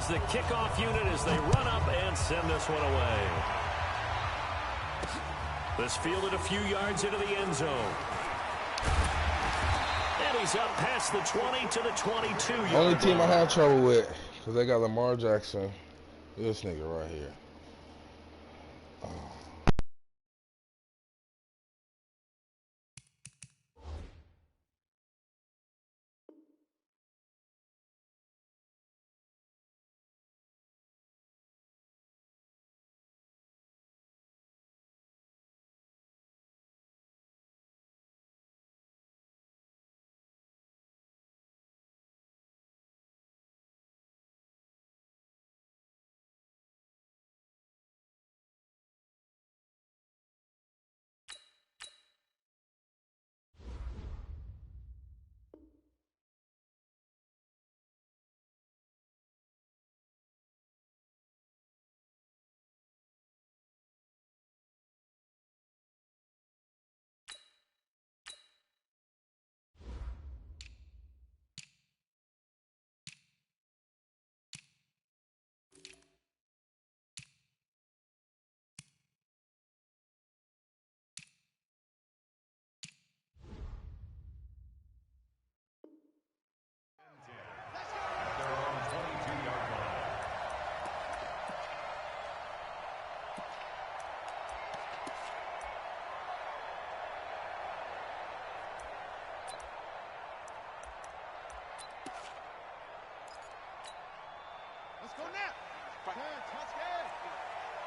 is the kickoff unit as they run up and send this one away. This fielded a few yards into the end zone. And he's up past the 20 to the 22-yard Only team line. I have trouble with, because they got Lamar Jackson. This nigga right here.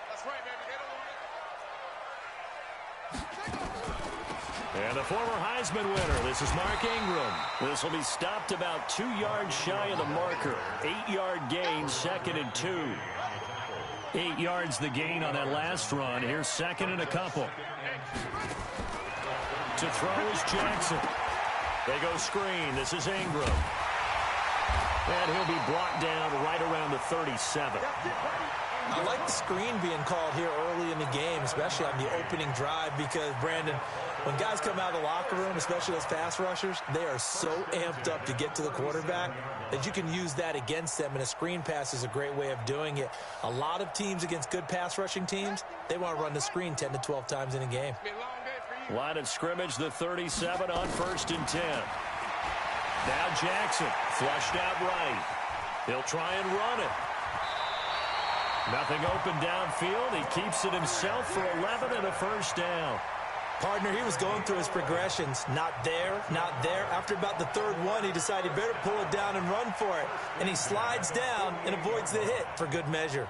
That's right, baby. They don't want it. And the former Heisman winner, this is Mark Ingram. This will be stopped about 2 yards shy of the marker. 8-yard gain, 2nd and 2. 8 yards the gain on that last run. Here's 2nd and a couple. To throw is Jackson. They go screen. This is Ingram. And he'll be brought down right around the 37. I like the screen being called here early in the game, especially on the opening drive, because, Brandon, when guys come out of the locker room, especially those pass rushers, they are so amped up to get to the quarterback that you can use that against them, and a screen pass is a great way of doing it. A lot of teams against good pass rushing teams, they want to run the screen 10 to 12 times in a game. Line of scrimmage, the 37 on 1st and 10. Now Jackson, flushed out right. He'll try and run it. Nothing open downfield. He keeps it himself for 11 and a first down. Partner, he was going through his progressions. Not there, not there. After about the 3rd one, he decided he better pull it down and run for it. And he slides down and avoids the hit for good measure.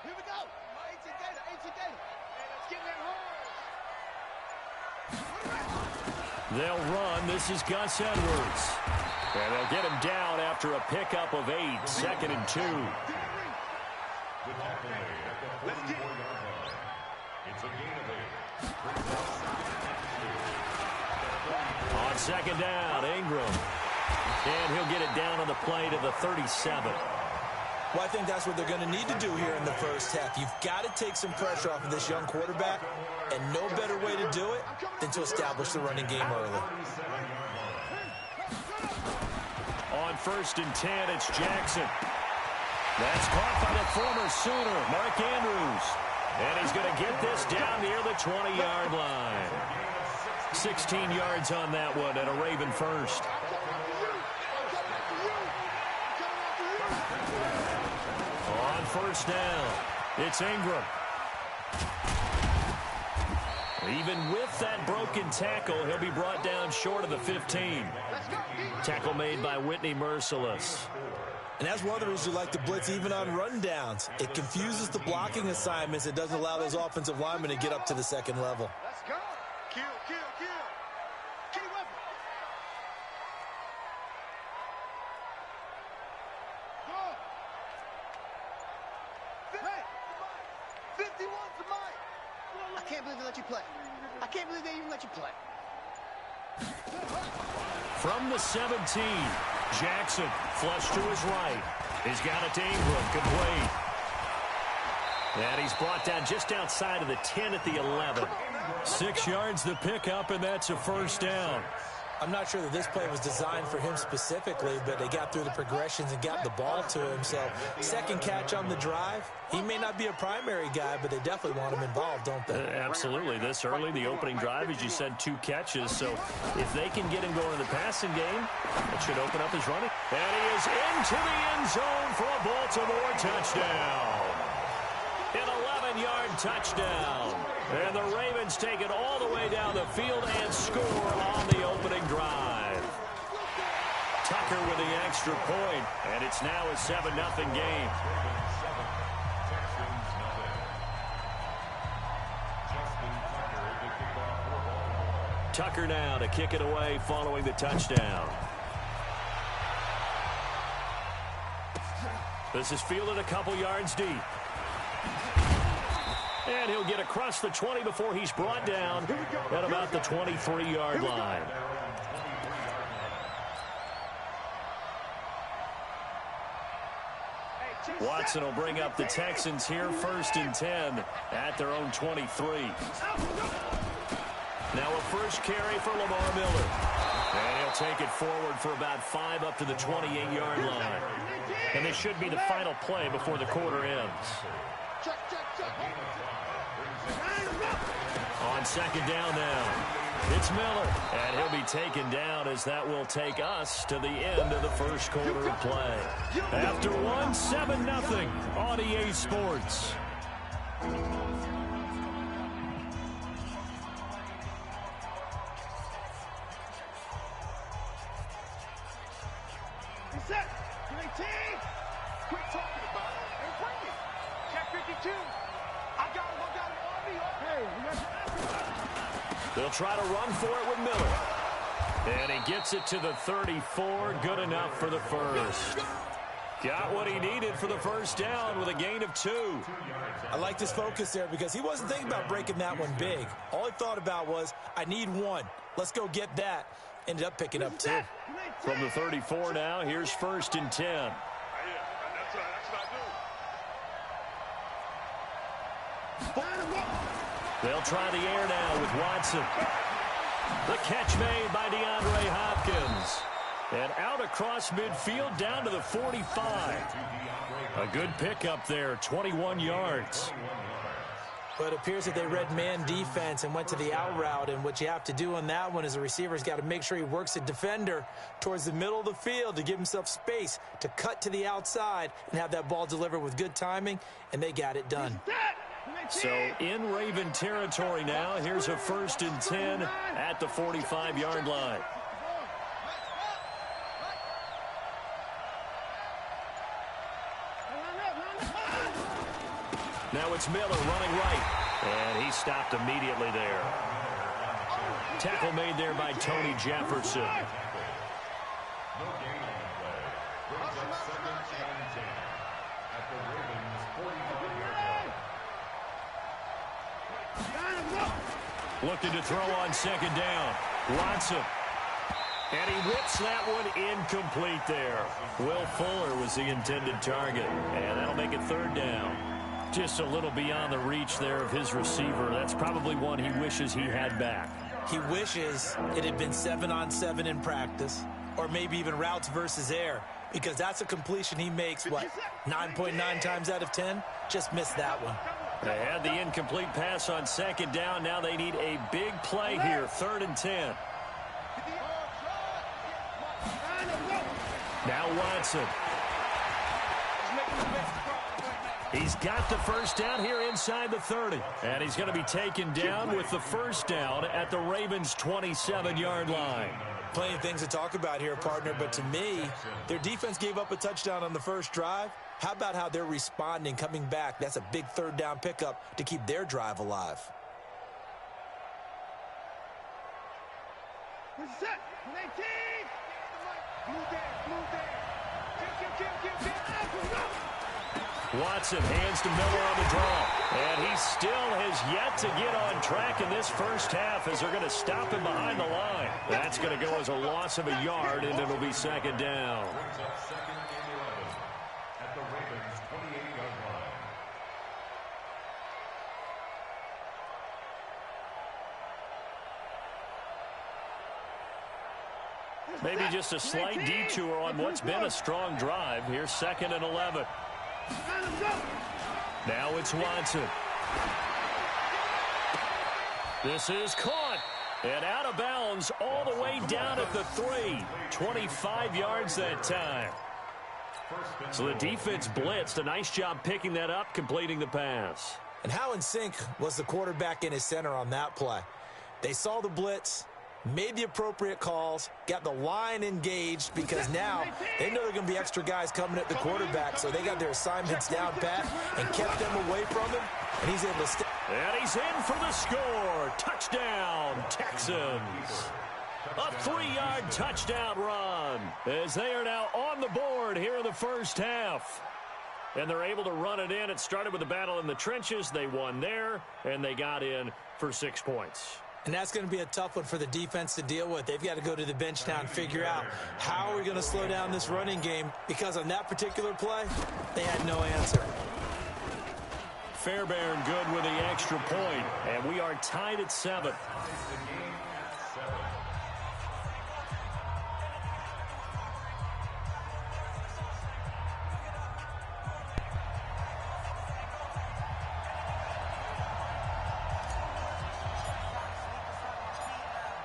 Here we go. 18 Gator, 18 Gator. And let's get that hard. They'll run. This is Gus Edwards. And they'll get him down after a pickup of 8. 2nd and 2. On 2nd down, Ingram. And he'll get it down on the play to the 37. Well, I think that's what they're going to need to do here in the first half. You've got to take some pressure off of this young quarterback, and no better way to do it than to establish the running game early. On 1st and 10, it's Jackson. That's caught by the former Sooner, Mark Andrews. And he's going to get this down near the 20-yard line. 16 yards on that one and a Raven first. On 1st down, it's Ingram. Even with that broken tackle, he'll be brought down short of the 15. Tackle made by Whitney Merciless. And that's one of the reasons you like to blitz even on rundowns. It confuses the blocking assignments. It doesn't allow those offensive linemen to get up to the second level. Let's go. Kill, kill, kill. Key weapon. Go. Hey, 51's the mic. I can't believe they let you play. I can't believe they even let you play. From the 17, Jackson flush to his right. He's got it to Ingram, complete. And he's brought down just outside of the 10 at the 11. 6 yards the pickup, and that's a first down. I'm not sure that this play was designed for him specifically, but they got through the progressions and got the ball to him. So, second catch on the drive. He may not be a primary guy, but they definitely want him involved, don't they? Absolutely. This early, the opening drive, as you said, 2 catches. So, if they can get him going in the passing game, it should open up his running. And he is into the end zone for a Baltimore touchdown. An 11-yard touchdown. And the Ravens take it all the way down the field and score on the opening drive. Tucker with the extra point, and it's now a 7-0 game. Tucker now to kick it away following the touchdown. This is fielded a couple yards deep. And he'll get across the 20 before he's brought down at about the 23-yard line. Watson will bring up the Texans here, 1st and 10 at their own 23. Now a first carry for Lamar Miller. And he'll take it forward for about 5 up to the 28-yard line. And this should be the final play before the quarter ends. On 2nd down now, it's Miller, and he'll be taken down as that will take us to the end of the first quarter of play. After 7-0 on EA Sports. Set. Quit talking about it and bring it. Check 52. I got him. Hey, they'll try to run for it with Miller. And he gets it to the 34. Good enough for the first. Got what he needed for the first down with a gain of 2. I like this focus there because he wasn't thinking about breaking that one big. All he thought about was, I need 1. Let's go get that. Ended up picking up 2. From the 34 now, here's 1st and 10. They'll try the air now with Watson. The catch made by DeAndre Hopkins. And out across midfield down to the 45. A good pickup there, 21 yards. But it appears that they read man defense and went to the out route. And what you have to do on that one is the receiver's got to make sure he works a defender towards the middle of the field to give himself space to cut to the outside and have that ball delivered with good timing. And they got it done. So in Raven territory now, here's a 1st and 10 at the 45-yard line. Now it's Miller running right, and he stopped immediately there. Tackle made there by Tony Jefferson. Looking to throw on 2nd down. Watson. And he whips that one incomplete there. Will Fuller was the intended target. And that'll make it 3rd down. Just a little beyond the reach there of his receiver. That's probably one he wishes he had back. He wishes it had been 7-on-7 in practice, or maybe even routes versus air, because that's a completion he makes, 9.9 times out of 10? Just missed that one. They had the incomplete pass on 2nd down. Now they need a big play here, 3rd and 10. Now Watson. He's got the first down here inside the 30. And he's going to be taken down with the first down at the Ravens' 27-yard line. Plenty of things to talk about here, partner, but to me, their defense gave up a touchdown on the first drive. How about how they're responding, coming back? That's a big 3rd down pickup to keep their drive alive. Set. Move there. Watson hands to Miller on the draw. And he still has yet to get on track in this first half as they're going to stop him behind the line. That's going to go as a loss of a yard, and it'll be 2nd down. at the Ravens' 28-yard line. Maybe just a slight detour on what's been a strong drive. Here's 2nd and 11. Now it's Watson. This is caught. And out of bounds all the way down at the 3. 25 yards that time. So the defense blitzed. A nice job picking that up, completing the pass. And how in sync was the quarterback and his center on that play? They saw the blitz, made the appropriate calls, got the line engaged, because now they know there are going to be extra guys coming at the quarterback, so they got their assignments down pat and kept them away from him, and he's able to stay. And he's in for the score. Touchdown, Texans. A 3-yard touchdown run as they are now on the board here in the first half. And they're able to run it in. It started with a battle in the trenches. They won there, and they got in for 6 points. And that's going to be a tough one for the defense to deal with. They've got to go to the bench now and figure out how are we going to slow down this running game, because on that particular play, they had no answer. Fairbairn good with the extra point, and we are tied at 7.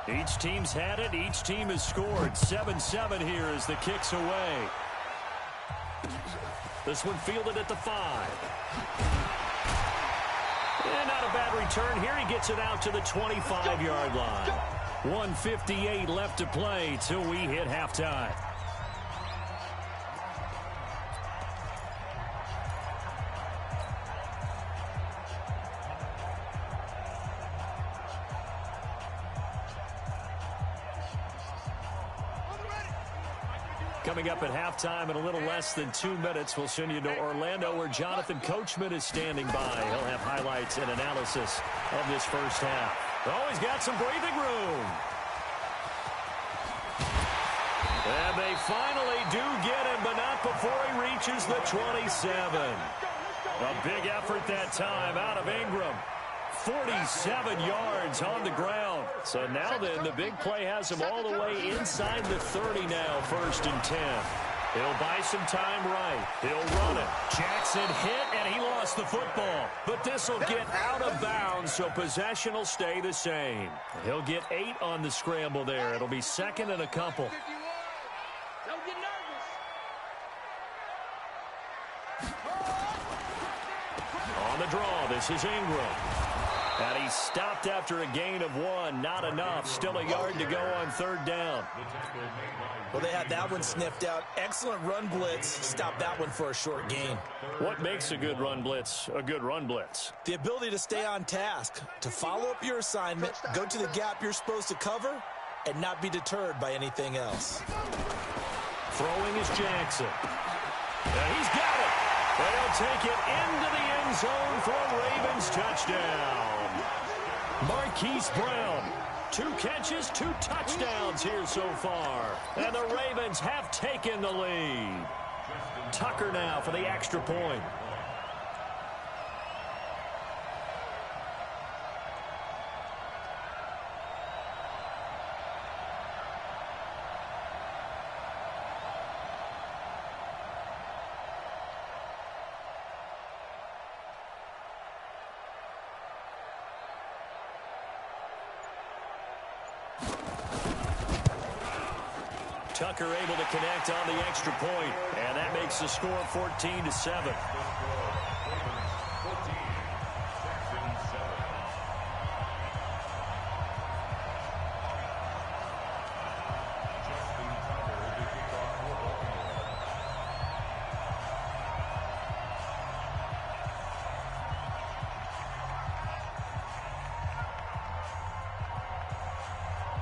Each team's had it. Each team has scored. 7-7 here as the kick's away. This one fielded at the 5. And not a bad return here. He gets it out to the 25-yard line. 1:58 left to play till we hit halftime. Coming up at halftime in a little less than 2 minutes, we'll send you to Orlando, where Jonathan Coachman is standing by. He'll have highlights and analysis of this first half. Oh, he's got some breathing room. And they finally do get him, but not before he reaches the 27. A big effort that time out of Ingram. 47 yards on the ground. So now then, the big play has him all the way inside the 30 now, 1st and 10. He'll buy some time right. He'll run it. Jackson hit, and he lost the football. But this will get out of bounds, so possession will stay the same. He'll get 8 on the scramble there. It'll be 2nd and a couple. Don't get nervous. On the draw, this is Ingram. And he stopped after a gain of 1. Not enough. Still a yard to go on 3rd down. Well, they had that one sniffed out. Excellent run blitz. Stopped that one for a short gain. What makes a good run blitz a good run blitz? The ability to stay on task, to follow up your assignment, go to the gap you're supposed to cover, and not be deterred by anything else. Throwing is Jackson. And he's got it. They'll take it into the end zone for a Ravens touchdown. Marquise Brown, 2 catches, 2 touchdowns here so far. And the Ravens have taken the lead. Tucker now for the extra point. Tucker able to connect on the extra point, and that makes the score 14-7.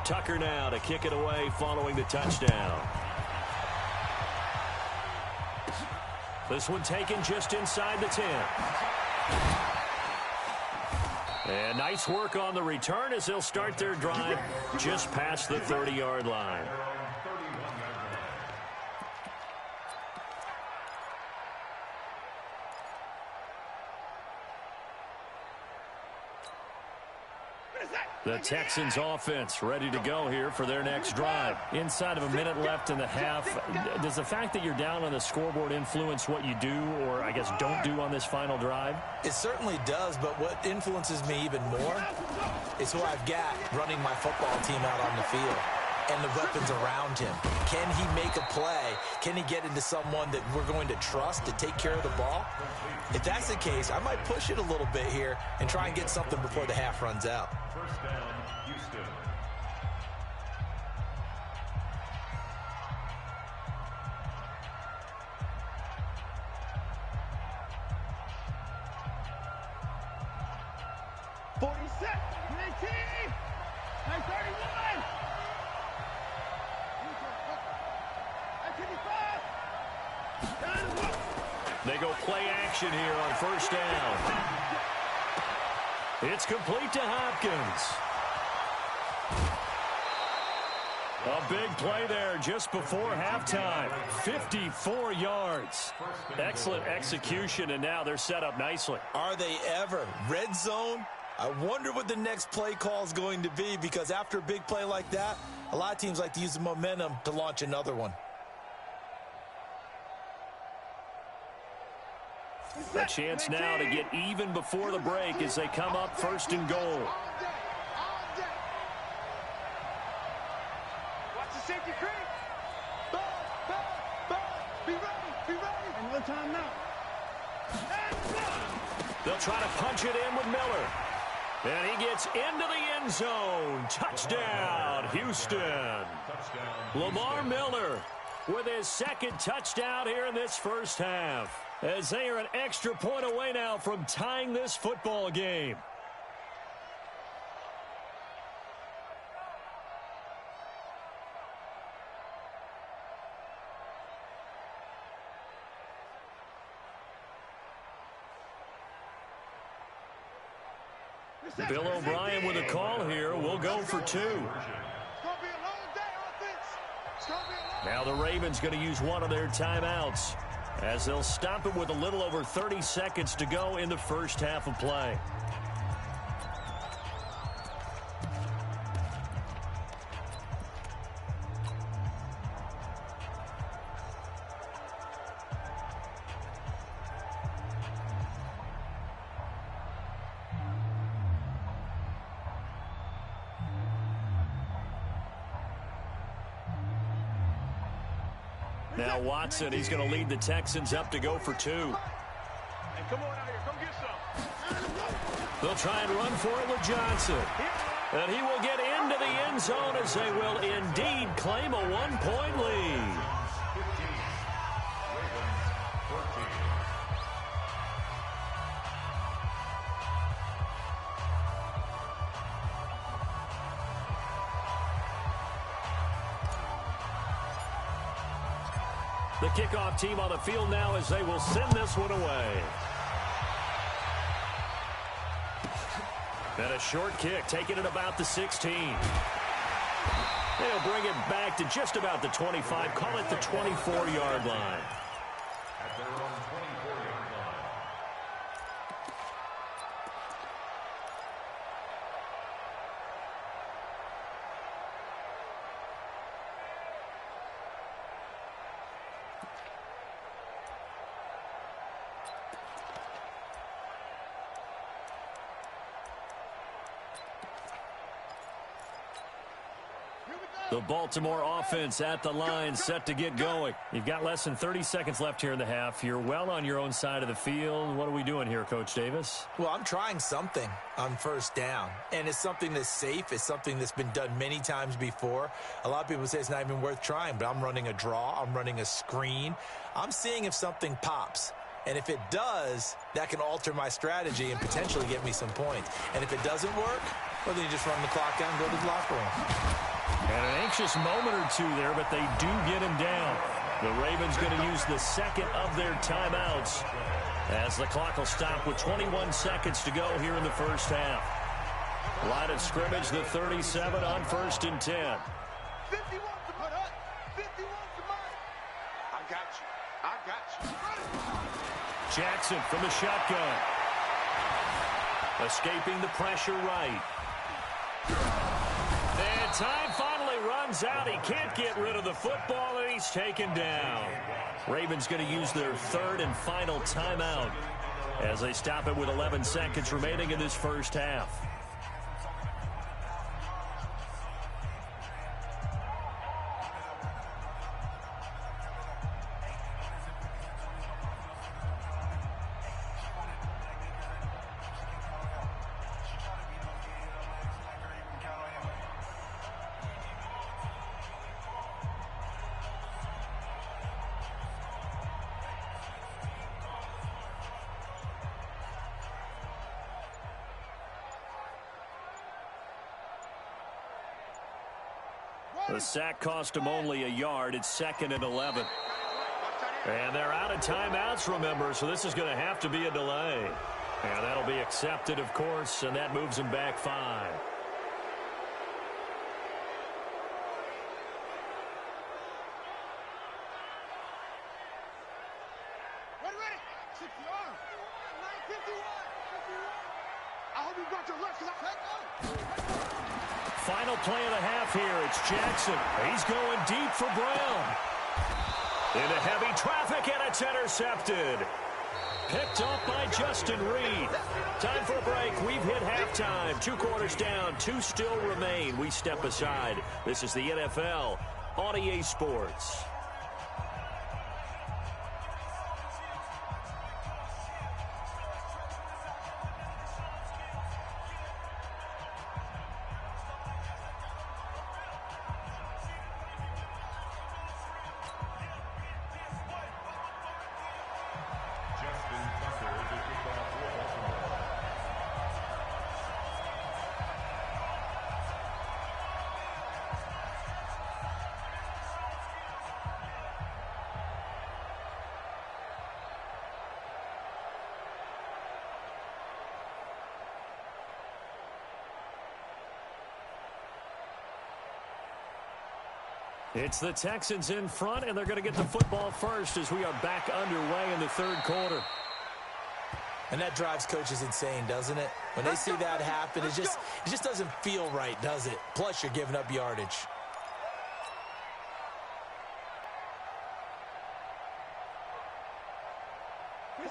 Tucker now to kick it away following the touchdown. This one taken just inside the 10. And nice work on the return as they'll start their drive just past the 30-yard line. The Texans offense ready to go here for their next drive. Inside of a minute left in the half. Does the fact that you're down on the scoreboard influence what you do, or I guess don't do on this final drive? It certainly does, but what influences me even more is who I've got running my football team out on the field and the weapons around him. Can he make a play? Can he get into someone that we're going to trust to take care of the ball? If that's the case, I might push it a little bit here and try and get something before the half runs out. First down, Houston. They go play action here on first down. It's complete to Hopkins. A big play there just before halftime. 54 yards. Excellent execution, and now they're set up nicely. Are they ever? Red zone? I wonder what the next play call is going to be, because after a big play like that, a lot of teams like to use the momentum to launch another one. A chance now to get even before the break as they come up first and goal. Watch the safety creep. Ball, ball, ball. Be ready, be ready. And no time now. They'll try to punch it in with Miller. And he gets into the end zone. Touchdown, Houston. Lamar Miller with his second touchdown here in this first half, as they are an extra point away now from tying this football game. Bill O'Brien with a call here. We'll go for two. Now the Ravens going to use one of their timeouts, as they'll stop it with a little over 30 seconds to go in the first half of play. Now Watson, he's going to lead the Texans up to go for two. Hey, come on out here. Come get some. They'll try and run for it with Johnson. And he will get into the end zone as they will indeed claim a one-point lead. 15. Ravens 14. The kickoff team on the field now as they will send this one away. And a short kick, taking it about the 16. They'll bring it back to just about the 25, call it the 24-yard line. At their own 24-yard line. The Baltimore offense at the line, set to get going. You've got less than 30 seconds left here in the half. You're well on your own side of the field. What are we doing here, Coach Davis? Well, I'm trying something on first down, and it's something that's safe. It's something that's been done many times before. A lot of people say it's not even worth trying, but I'm running a draw. I'm running a screen. I'm seeing if something pops. And if it does, that can alter my strategy and potentially get me some points. And if it doesn't work, well, then you just run the clock down and go to the locker room. And an anxious moment or two there, but they do get him down. The Ravens going to use the second of their timeouts, as the clock will stop with 21 seconds to go here in the first half. Line of scrimmage, the 37 on first and 10. 51 to put up. 51 to mine. I got you. I got you. Jackson from the shotgun. Escaping the pressure right. And time finally runs out. He can't get rid of the football, and he's taken down. Ravens going to use their third and final timeout as they stop it with 11 seconds remaining in this first half. The sack cost him only a yard. It's 2nd and 11. And they're out of timeouts, remember, so this is going to have to be a delay. And that'll be accepted, of course, and that moves him back 5. Ready. 61. 951. I hope you brought your lunch, because I Final play of the half here. It's Jackson. He's going deep for Brown. Into heavy traffic, and it's intercepted. Picked off by Justin Reed. Time for a break. We've hit halftime. 2 quarters down. 2 still remain. We step aside. This is the NFL on EA Sports. It's the Texans in front, and they're going to get the football first as we are back underway in the third quarter. And that drives coaches insane, doesn't it? When they see that happen, it just doesn't feel right, does it? Plus, you're giving up yardage.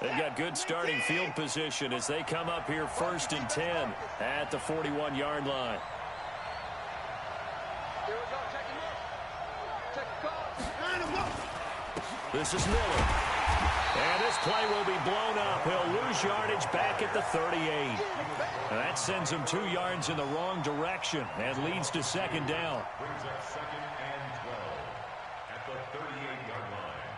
They've got good starting field position as they come up here 1st and 10 at the 41-yard line. This is Miller. And this play will be blown up. He'll lose yardage back at the 38. And that sends him 2 yards in the wrong direction and leads to 2nd down. Brings up 2nd and 12 at the 38-yard line.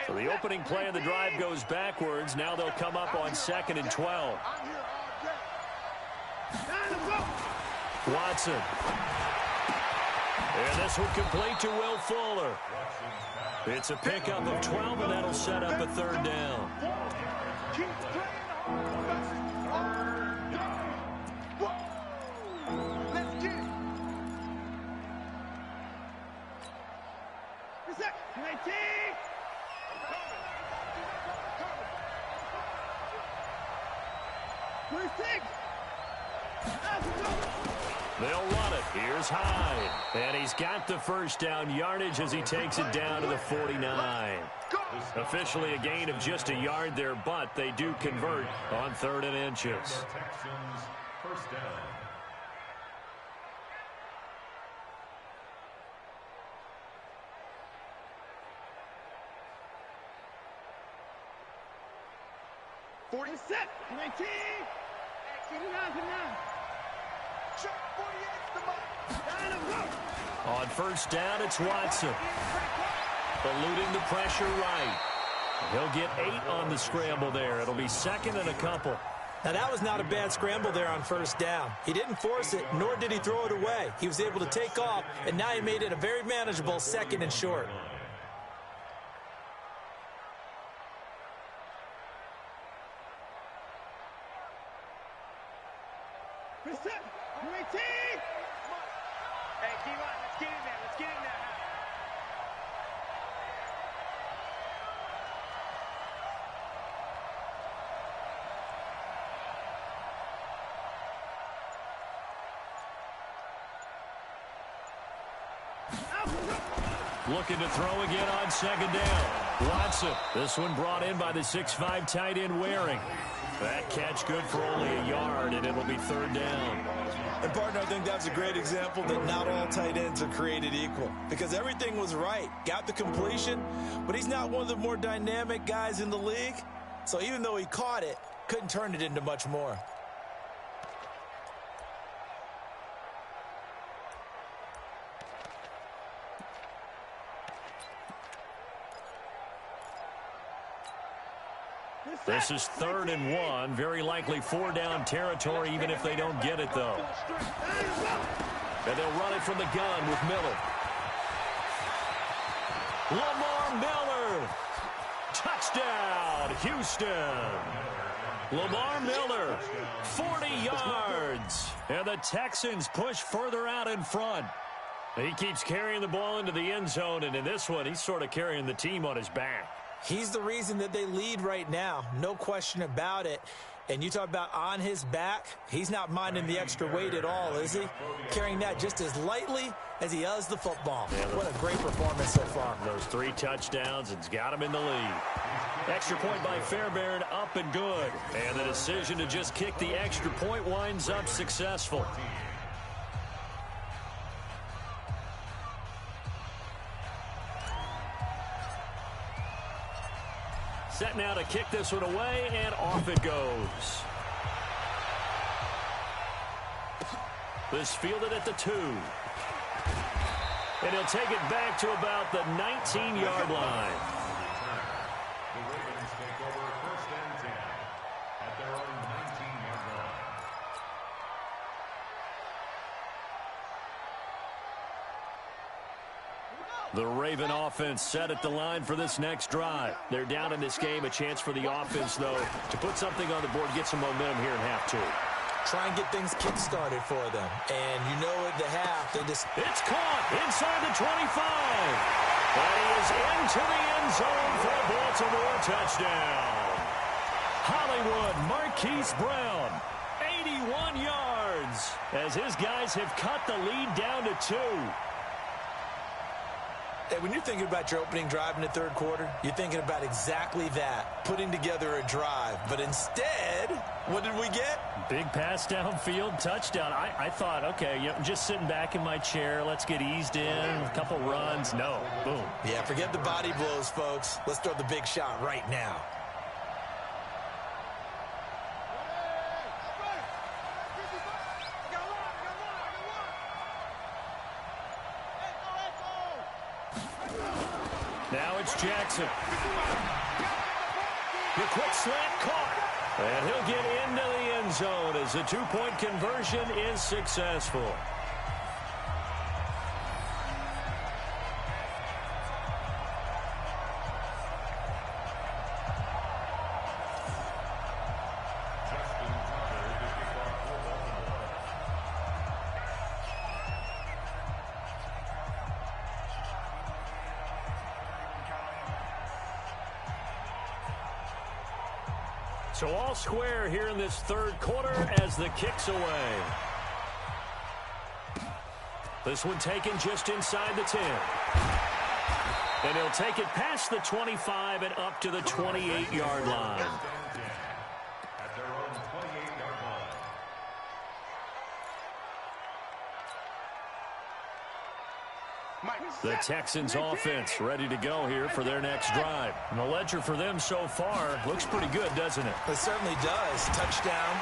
So the opening play of the drive goes backwards. Now they'll come up on 2nd and 12. Watson. And this one complete to Will Fuller. It's a pickup of 12, and that'll set up a 3rd down. Let's get it. 19. They'll run it. Here's Hyde. And he's got the 1st down yardage as he takes it down to the 49. Officially a gain of just a yard there, but they do convert on 3rd and inches. Texans 1st down. On 1st down, it's Watson. Eluding the pressure right. He'll get 8 on the scramble there. It'll be 2nd and a couple. Now, that was not a bad scramble there on 1st down. He didn't force it, nor did he throw it away. He was able to take off, and now he made it a very manageable 2nd and short. Looking to throw again on second down. Watson. This one brought in by the 6'5" tight end Waring. That catch good for only a yard, and it'll be third down. And, partner, I think that's a great example that not all tight ends are created equal, because everything was right. Got the completion, but he's not one of the more dynamic guys in the league. So even though he caught it, couldn't turn it into much more. This is 3rd and 1. Very likely 4-down territory, even if they don't get it, though. And they'll run it from the gun with Miller. Lamar Miller. Touchdown, Houston. Lamar Miller, 40 yards. And the Texans push further out in front. He keeps carrying the ball into the end zone, and in this one, he's sort of carrying the team on his back. He's the reason that they lead right now. No question about it. And you talk about on his back, he's not minding the extra weight at all, is he? Carrying that just as lightly as he does the football. Yeah, what a great performance so far. Those 3 touchdowns, it's got him in the lead. Extra point by Fairbairn, up and good. And the decision to just kick the extra point winds up successful. Set now to kick this one away, and off it goes. This fielded at the 2. And he'll take it back to about the 19-yard line. The Ravens take over 1st and 10 at their own 19-yard line. The Raven offense set at the line for this next drive. They're down in this game. A chance for the offense, though, to put something on the board, get some momentum here in half 2. Try and get things kick-started for them. And you know at the half, they just... It's caught inside the 25. And he is into the end zone for a Baltimore touchdown. Hollywood Marquise Brown, 81 yards, as his guys have cut the lead down to 2. And when you're thinking about your opening drive in the 3rd quarter, you're thinking about exactly that, putting together a drive. But instead, what did we get? Big pass downfield, touchdown. I thought, okay, I'm just sitting back in my chair. Let's get eased in, a couple runs. No, boom. Yeah, forget the body blows, folks. Let's throw the big shot right now. Now it's Jackson. The quick slant caught. And he'll get into the end zone as the 2-point conversion is successful. So all square here in this 3rd quarter as the kick's away. This one taken just inside the 10. And he'll take it past the 25 and up to the 28-yard line. At their own 28-yard line. The Texans offense ready to go here for their next drive. And the ledger for them so far looks pretty good, doesn't it? It certainly does. Touchdown.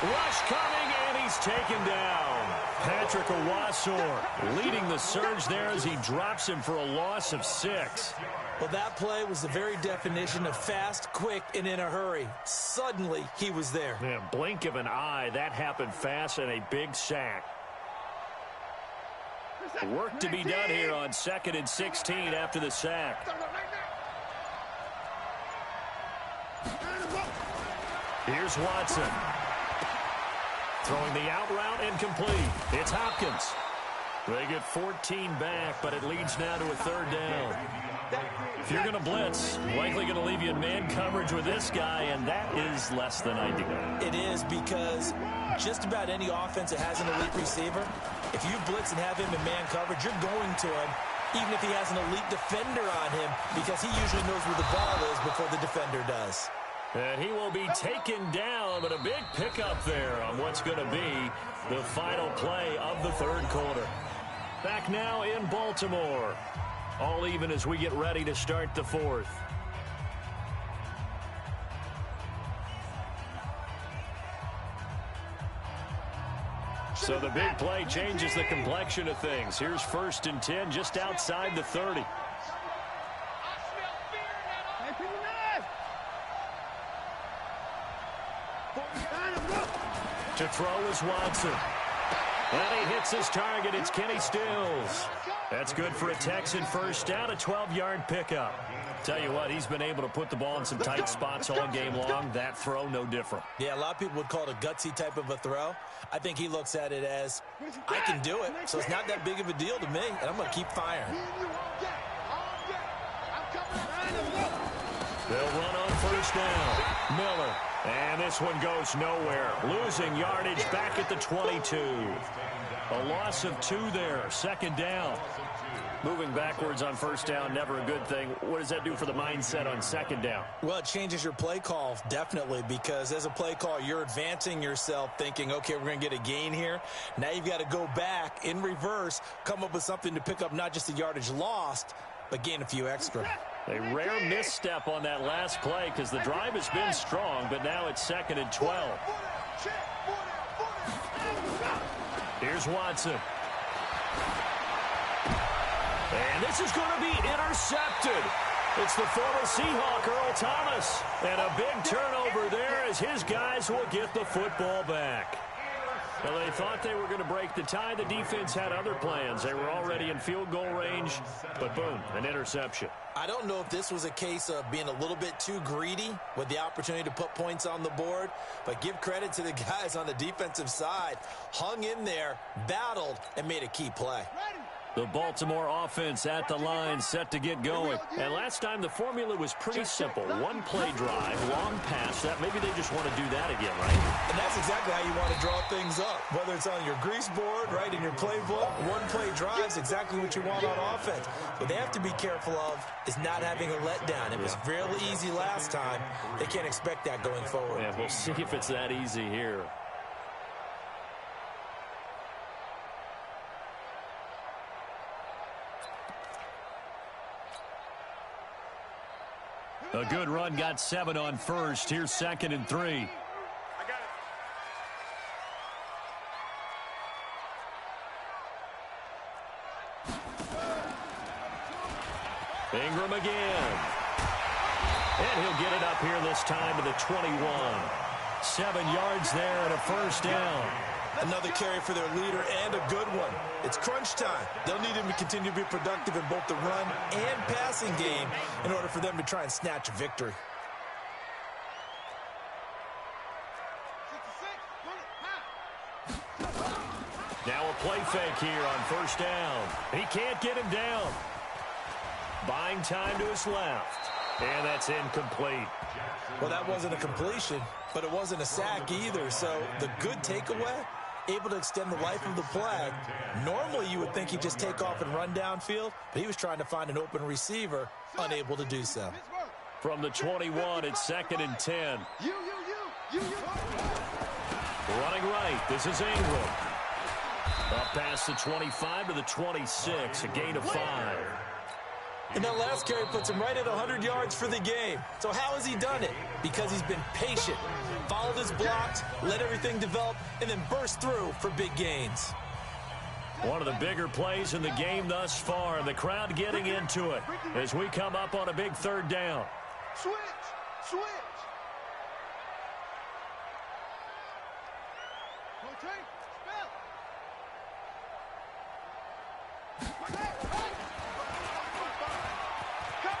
Rush coming, and he's taken down. Patrick Owasor leading the surge there as he drops him for a loss of 6. Well, that play was the very definition of fast, quick, and in a hurry. Suddenly, he was there. Yeah, blink of an eye, that happened fast, and a big sack. Work to be done here on 2nd and 16 after the sack. Here's Watson. Throwing the out route incomplete. It's Hopkins. They get 14 back, but it leads now to a 3rd down. If you're going to blitz, likely going to leave you in man coverage with this guy, and that is less than ideal. It is, because just about any offense that has an elite receiver, if you blitz and have him in man coverage, you're going to him, even if he has an elite defender on him, because he usually knows where the ball is before the defender does. And he will be taken down, but a big pickup there on what's going to be the final play of the third quarter. Back now in Baltimore. All even as we get ready to start the fourth. So the big play changes the complexion of things. Here's 1st and 10 just outside the 30. To throw is Watson. And he hits his target. It's Kenny Stills. That's good for a Texan first down, a 12-yard pickup. Tell you what, he's been able to put the ball in some tight spots all game long. That throw, no different. Yeah, a lot of people would call it a gutsy type of a throw. I think he looks at it as, I can do it, so it's not that big of a deal to me, and I'm going to keep firing. They'll run on first down. Miller. And this one goes nowhere. Losing yardage back at the 22. A loss of 2 there. 2nd down. Moving backwards on first down, never a good thing. What does that do for the mindset on 2nd down? Well, it changes your play call, definitely, because as a play call, you're advancing yourself thinking, okay, we're going to get a gain here. Now you've got to go back in reverse, come up with something to pick up not just the yardage lost, but gain a few extra. A rare misstep on that last play because the drive has been strong, but now it's 2nd and 12. Here's Watson. And this is going to be intercepted. It's the former Seahawk, Earl Thomas. And a big turnover there as his guys will get the football back. Well, they thought they were going to break the tie. The defense had other plans. They were already in field goal range, but boom, an interception. I don't know if this was a case of being a little bit too greedy with the opportunity to put points on the board, but give credit to the guys on the defensive side. Hung in there, battled, and made a key play. The Baltimore offense at the line, set to get going. And last time the formula was pretty simple. One play drive, long pass. That maybe they just want to do that again, right? And that's exactly how you want to draw things up. Whether it's on your grease board, right, in your playbook, one play drives exactly what you want on offense. What they have to be careful of is not having a letdown. It was fairly easy last time. They can't expect that going forward. Yeah, we'll see if it's that easy here. A good run, got 7 on first. Here's 2nd and 3. Ingram again. And he'll get it up here this time to the 21. 7 yards there and a first down. Another carry for their leader and a good one. It's crunch time. They'll need him to continue to be productive in both the run and passing game in order for them to try and snatch a victory. Now a play fake here on first down. He can't get him down. Buying time to his left. And that's incomplete. Well, that wasn't a completion, but it wasn't a sack either. So the good takeaway, able to extend the life of the play. Normally you would think he'd just take off and run downfield, but he was trying to find an open receiver, unable to do so. From the 21, it's 2nd and 10. Running right, this is Ingram. Up past the 25 to the 26, a gain of 5. And that last carry puts him right at 100 yards for the game. So how has he done it? Because he's been patient, followed his blocks, let everything develop, and then burst through for big gains. One of the bigger plays in the game thus far. The crowd getting into it as we come up on a big 3rd down. Switch!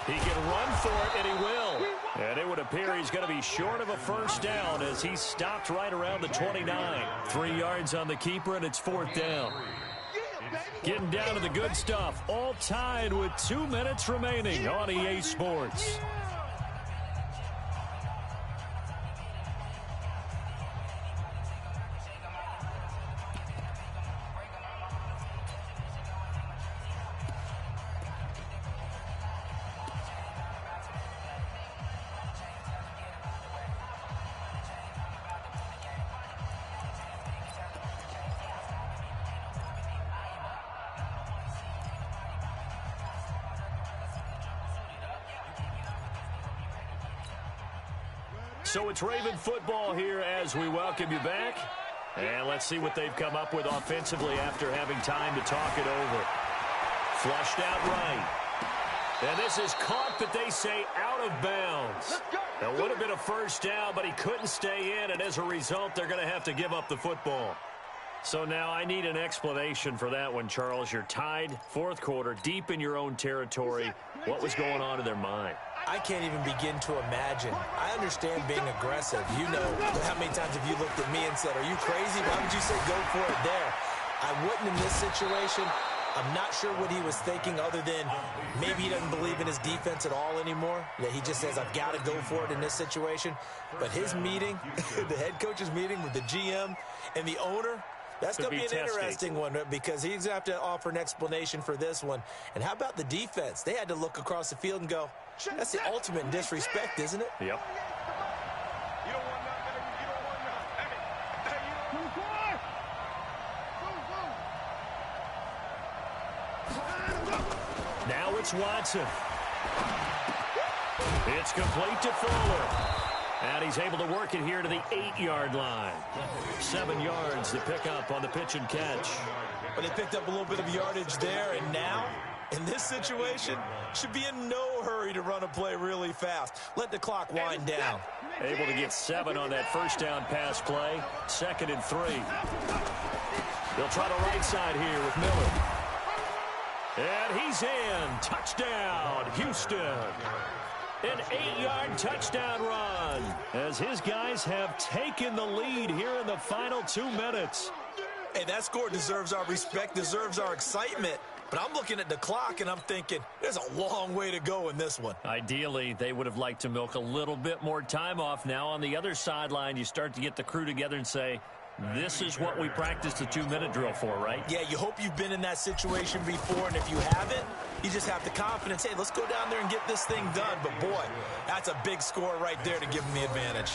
He can run for it, and he will. And it would appear he's going to be short of a first down as he stopped right around the 29. 3 yards on the keeper, and it's 4th down. Getting down to the good stuff. All tied with 2 minutes remaining on EA Sports. So it's Raven football here as we welcome you back. And let's see what they've come up with offensively after having time to talk it over. Flushed out right. And this is caught, but they say out of bounds. It would have been a first down, but he couldn't stay in, and as a result, they're going to have to give up the football. So now I need an explanation for that one, Charles. You're tied, fourth quarter, deep in your own territory. What was going on in their mind? I can't even begin to imagine. I understand being aggressive. You know how many times have you looked at me and said, are you crazy? Why would you say go for it there? I wouldn't in this situation. I'm not sure what he was thinking other than maybe he doesn't believe in his defense at all anymore. Yeah, he just says, I've got to go for it in this situation. But his meeting, the head coach's meeting with the GM and the owner, that's going to be an interesting one because he's going to have to offer an explanation for this one. And how about the defense? They had to look across the field and go, that's the ultimate disrespect, isn't it? Yep. You don't want none, baby. You don't want none. Hey, you don't want Now it's Watson. It's complete to Fuller. And he's able to work it here to the 8-yard line. 7 yards to pick up on the pitch and catch. But they picked up a little bit of yardage there, and now, in this situation, should be in no hurry to run a play really fast. Let the clock wind down. Able to get 7 on that first down pass play. 2nd and 3. They'll try the right side here with Miller. And he's in. Touchdown, Houston. An 8-yard touchdown run as his guys have taken the lead here in the final 2 minutes. Hey, that score deserves our respect, deserves our excitement. But I'm looking at the clock, and I'm thinking, there's a long way to go in this one. Ideally, they would have liked to milk a little bit more time off. Now, on the other sideline, you start to get the crew together and say, this is what we practiced the 2-minute drill for, right? Yeah, you hope you've been in that situation before, and if you haven't, you just have the confidence, hey, let's go down there and get this thing done. But, boy, that's a big score right there to give them the advantage.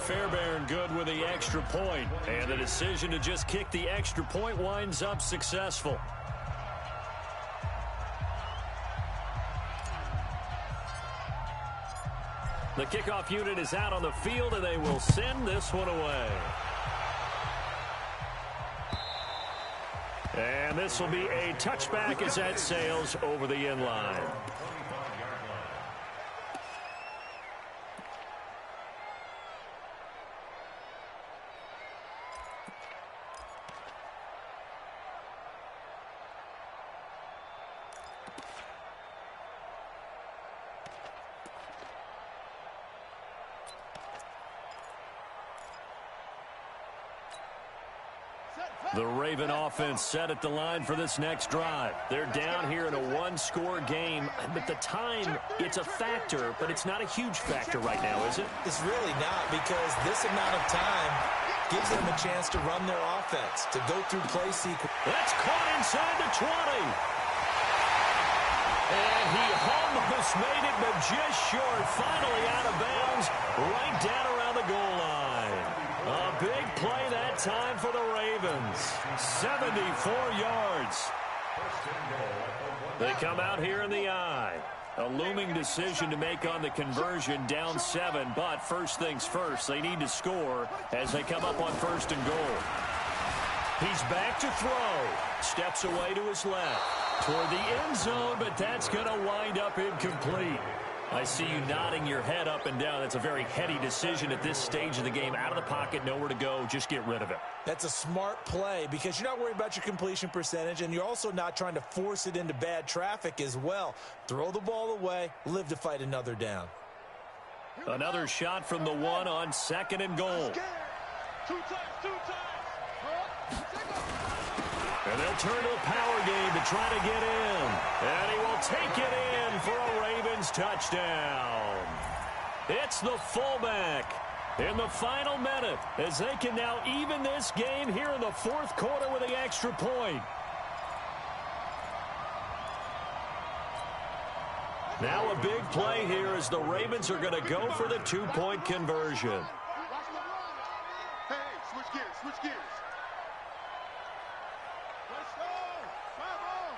Fairbairn good with the extra point, and the decision to just kick the extra point winds up successful. The kickoff unit is out on the field, and they will send this one away. And this will be a touchback as that sails over the end line. The Raven offense set at the line for this next drive. They're down here in a one-score game, but the time, it's a factor, but it's not a huge factor right now, is it? It's really not, because this amount of time gives them a chance to run their offense, to go through play sequence. That's caught inside the 20. And he almost made it, but just short. Finally out of bounds, right down around the goal line. A big play that time for the Ravens. 74 yards. They come out here in the eye. A looming decision to make on the conversion, down 7. But first things first, they need to score as they come up on 1st and goal. He's back to throw. Steps away to his left. Toward the end zone, but that's going to wind up incomplete. I see you nodding your head up and down. That's a very heady decision at this stage of the game. Out of the pocket, nowhere to go. Just get rid of it. That's a smart play because you're not worried about your completion percentage, and you're also not trying to force it into bad traffic as well. Throw the ball away, live to fight another down. Another shot from the 1 on 2nd and goal. And they'll turn to the power game to try to get in. And he will take it in for a Ravens touchdown. It's the fullback in the final minute as they can now even this game here in the fourth quarter with the extra point. Now a big play here as the Ravens are going to go for the two-point conversion. Hey, switch gears, switch gears. Let's go. Come on.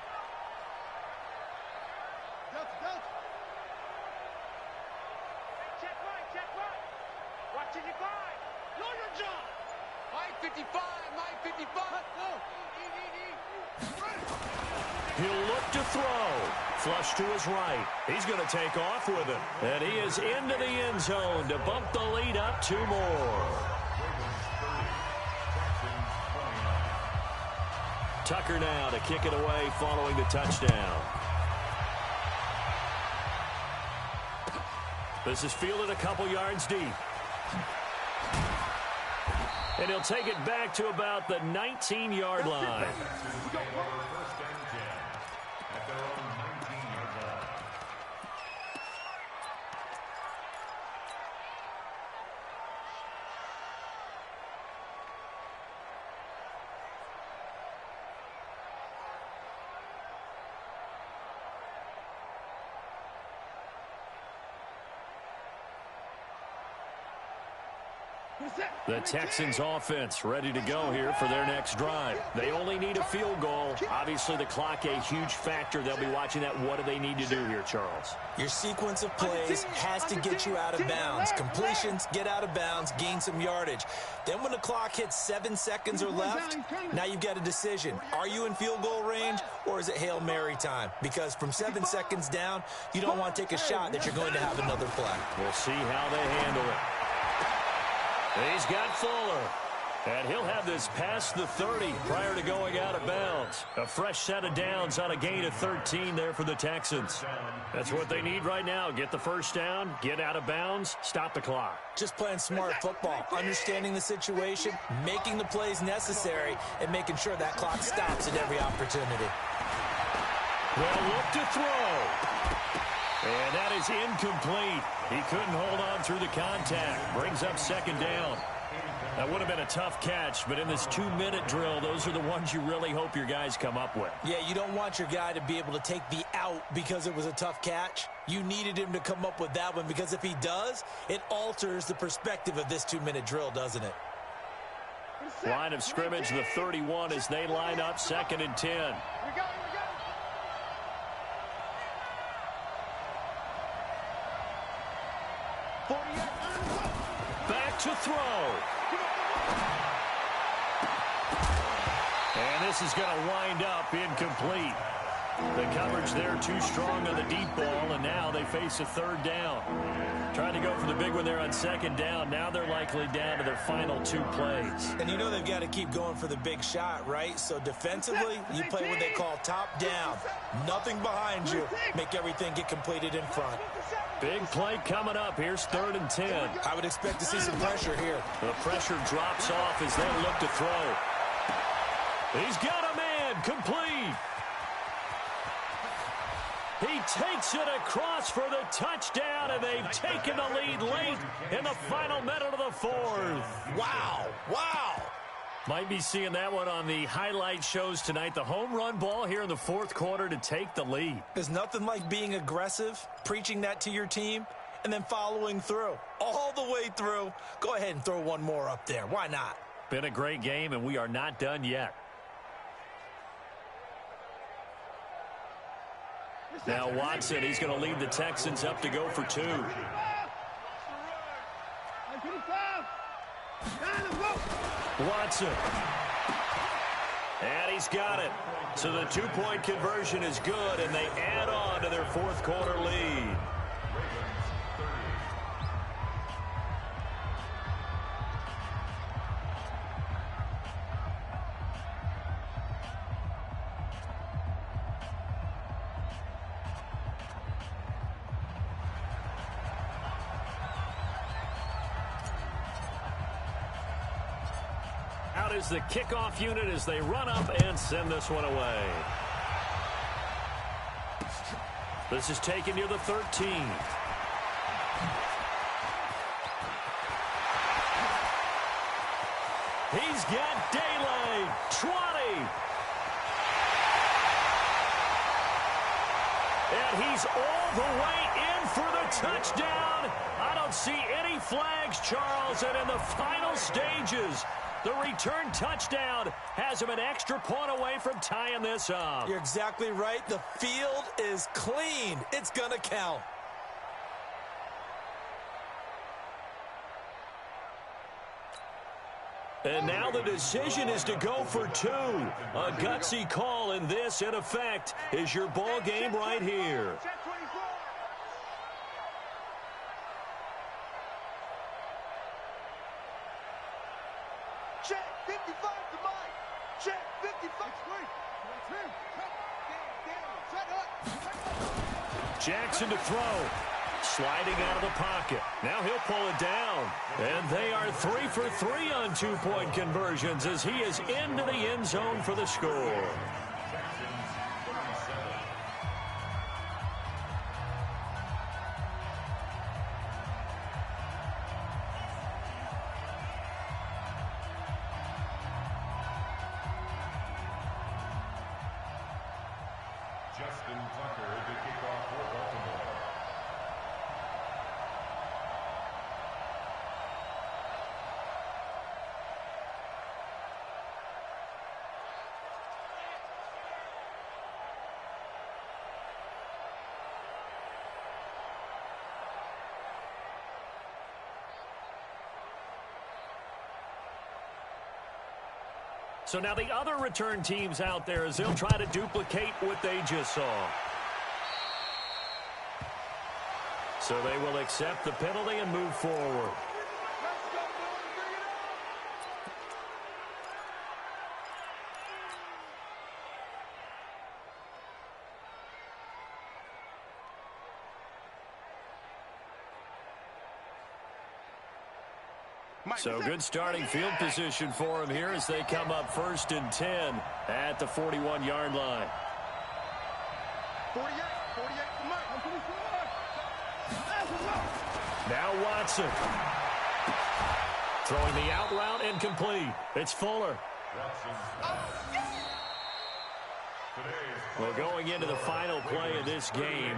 Delta. Check right. Watching your guard. Know your job. Mike 55. Let's go. He'll look to throw. Flush to his right. He's going to take off with it. And he is into the end zone to bump the lead up 2 more. Tucker now to kick it away following the touchdown. This is fielded a couple yards deep. And he'll take it back to about the 19-yard line. The Texans offense ready to go here for their next drive. They only need a field goal. Obviously, the clock a huge factor. They'll be watching that. What do they need to do here, Charles? Your sequence of plays has to get you out of bounds. Completions, get out of bounds, gain some yardage. Then when the clock hits 7 seconds or left, now you've got a decision. Are you in field goal range or is it Hail Mary time? Because from 7 seconds down, you don't want to take a shot that you're going to have another play. We'll see how they handle it. He's got Fuller. And he'll have this past the 30 prior to going out of bounds. A fresh set of downs on a gain of 13 there for the Texans. That's what they need right now. Get the first down, get out of bounds, stop the clock. Just playing smart football, understanding the situation, making the plays necessary, and making sure that clock stops at every opportunity. They'll look to throw. And that is incomplete. He couldn't hold on through the contact. Brings up second down. That would have been a tough catch, but in this 2-minute drill, those are the ones you really hope your guys come up with. Yeah, you don't want your guy to be able to take the out because it was a tough catch. You needed him to come up with that one because if he does, it alters the perspective of this 2-minute drill, doesn't it? Line of scrimmage, the 31 as they line up 2nd and 10. Back to throw. And this is going to wind up incomplete. The coverage there too strong on the deep ball, and now they face a 3rd down. Trying to go for the big one there on 2nd down. Now they're likely down to their final 2 plays. And you know they've got to keep going for the big shot, right? So defensively, you play what they call top down. Nothing behind you. Make everything get completed in front. Big play coming up. Here's 3rd and 10. I would expect to see some pressure here. The pressure drops off as they look to throw. He's got a man, complete. He takes it across for the touchdown, and they've taken the lead late in the final minute of the 4th. Wow. Might be seeing that one on the highlight shows tonight. The home run ball here in the 4th quarter to take the lead. There's nothing like being aggressive, preaching that to your team, and then following through. All the way through. Go ahead and throw one more up there. Why not? Been a great game, and we are not done yet. Now Watson, he's going to lead the Texans up to go for 2. Watson. And he's got it. So the 2-point conversion is good, and they add on to their 4th quarter lead. Out is the kickoff unit as they run up and send this one away. This is taken near the 13. He's got daylight. 20. And he's all the way in for the touchdown. I don't see any flags, Charles. And in the final stages, the return touchdown has him an extra point away from tying this up. You're exactly right. The field is clean. It's going to count. And now the decision is to go for two. A gutsy call, and this, in effect, is your ball game right here. Check 55 to Mike. Check 55. Jackson to throw. Sliding out of the pocket. Now he'll pull it down. And they are 3 for 3 on two-point conversions as he is into the end zone for the score. Justin Tucker to kick off for Baltimore. So now the other return teams out there as they'll try to duplicate what they just saw. So they will accept the penalty and move forward. So good starting field position for him here as they come up 1st and 10 at the 41-yard line. 48 to Mike. Now Watson. Throwing the out route incomplete. It's Fuller. Well, going into the final play of this game,